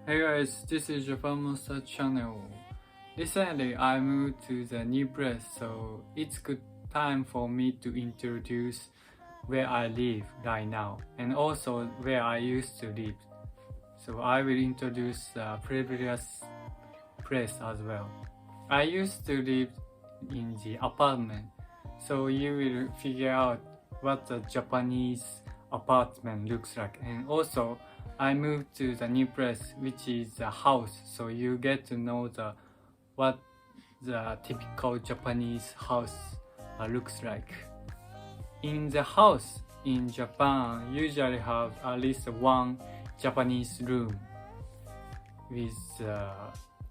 Hey guys, this is Japan Monster channel. Recently I moved to the new place, so it's good time for me to introduce where I live right now and also where I used to live. So I will introduce the previous place as well. I used to live in the apartment, so you will figure out what the Japanese apartment looks like. And also I moved to the new place, which is a house, so you get to know what the typical Japanese house looks like. In the house in Japan usually have at least one Japanese room with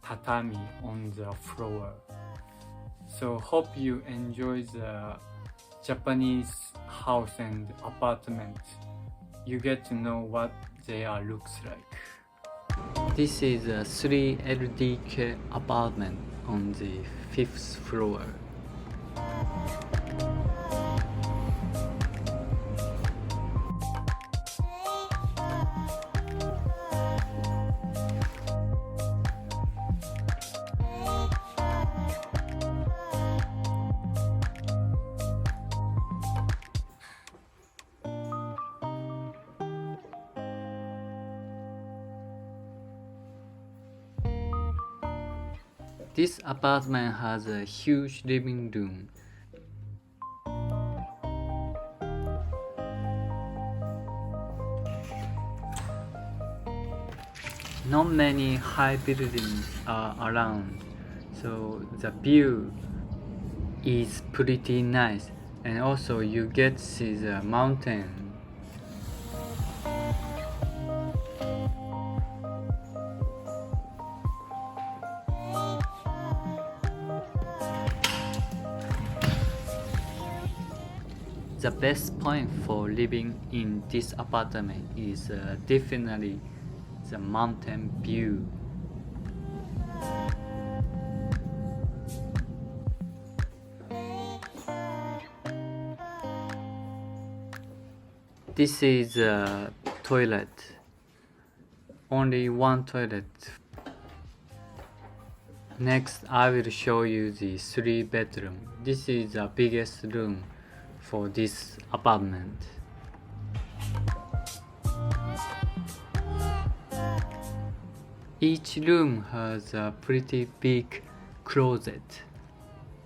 tatami on the floor. So hope you enjoy the Japanese house and apartment. You get to know what they looks like. This is a 3 LDK apartment on the 5th floor. This apartment has a huge living room. Not many high buildings are around, so the view is pretty nice, and also you get to see the mountain. The best point for living in this apartment is definitely the mountain view. This is a toilet. Only one toilet. Next, I will show you the 3-bedroom. This is the biggest room for this apartment. Each room has a pretty big closet.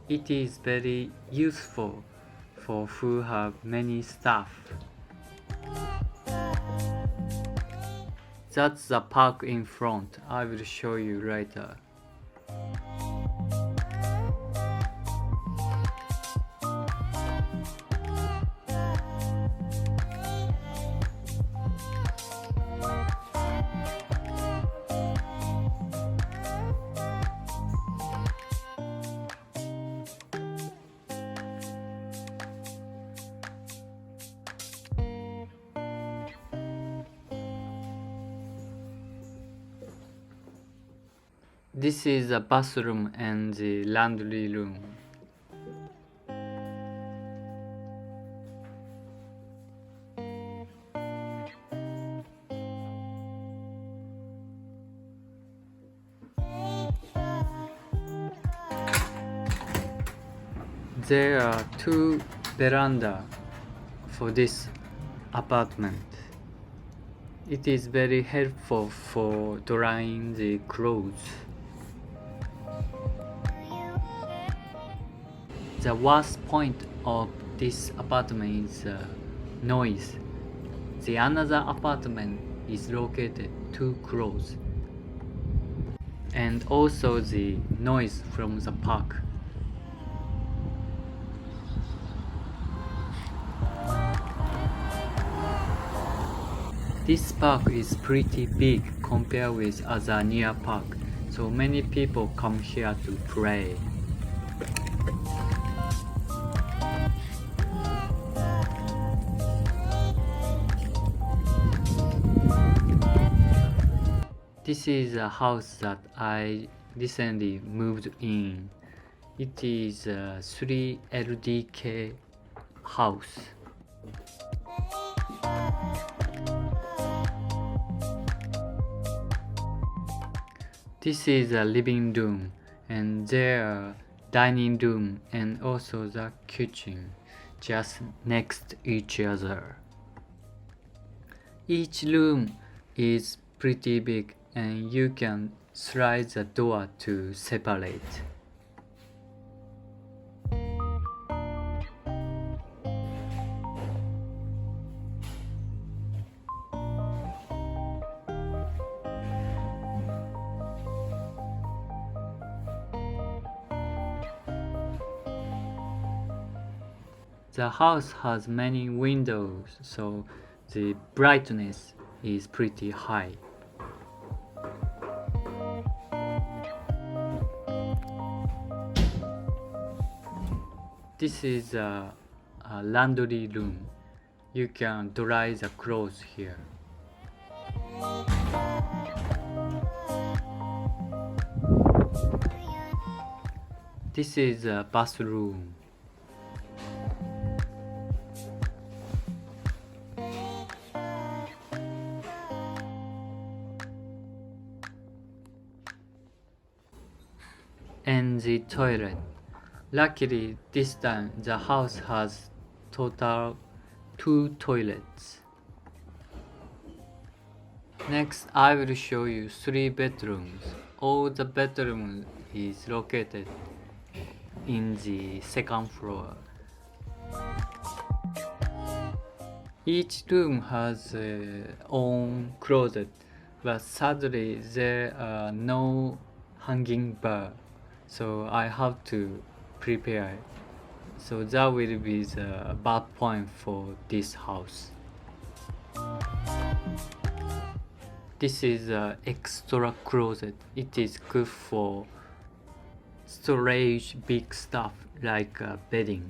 It is very useful for who have many stuff. That's the park in front. I will show you later. This is the bathroom and the laundry room. There are 2 verandas for this apartment. It is very helpful for drying the clothes. The worst point of this apartment is noise. The another apartment is located too close, and also the noise from the park. This park is pretty big compared with other near park, so many people come here to play. This is a house that I recently moved in. It is a 3 LDK house. This is a living room, and there are dining room and also the kitchen just next to each other. Each room is pretty big and you can slide the door to separate. The house has many windows, so the brightness is pretty high. This is a laundry room. You can dry the clothes here. This is a bathroom. And the toilet. Luckily, this time the house has total 2 toilets. Next, I will show you 3 bedrooms. All the bedrooms is located in the second floor. Each room has its own closet, but sadly there are no hanging bar, so I have to prepare. So that will be the bad point for this house. This is an extra closet. It is good for storage big stuff like bedding.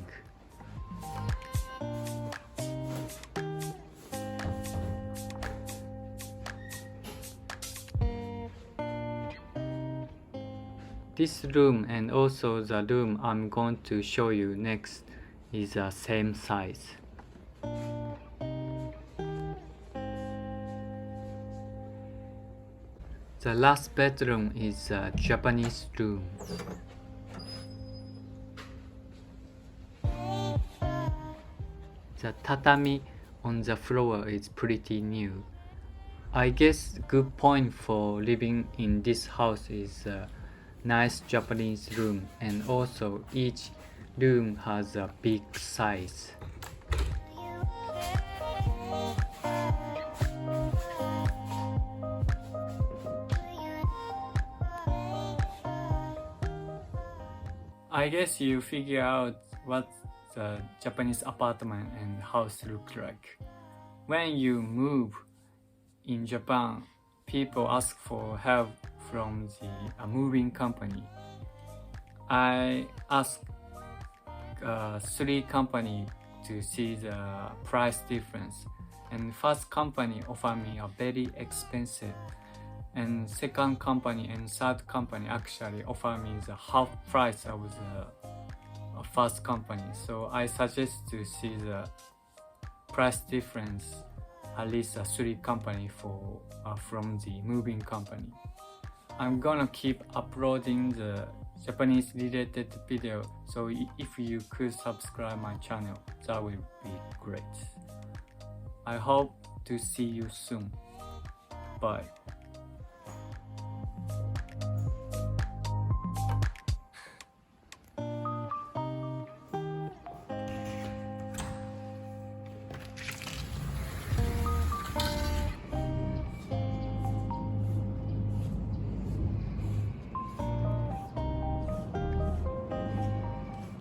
This room and also the room I'm going to show you next is the same size. The last bedroom is a Japanese room. The tatami on the floor is pretty new. I guess good point for living in this house is a nice Japanese room, and also each room has a big size. I guess you figure out what the Japanese apartment and house look like. When you move in Japan, people ask for help from the moving company. I asked 3 companies to see the price difference, and first company offered me a very expensive, and second company and third company actually offered me the half price of the first company. So I suggest to see the price difference at least 3 company for from the moving company. I'm gonna keep uploading the Japanese related video, so if you could subscribe my channel, that would be great. I hope to see you soon. Bye.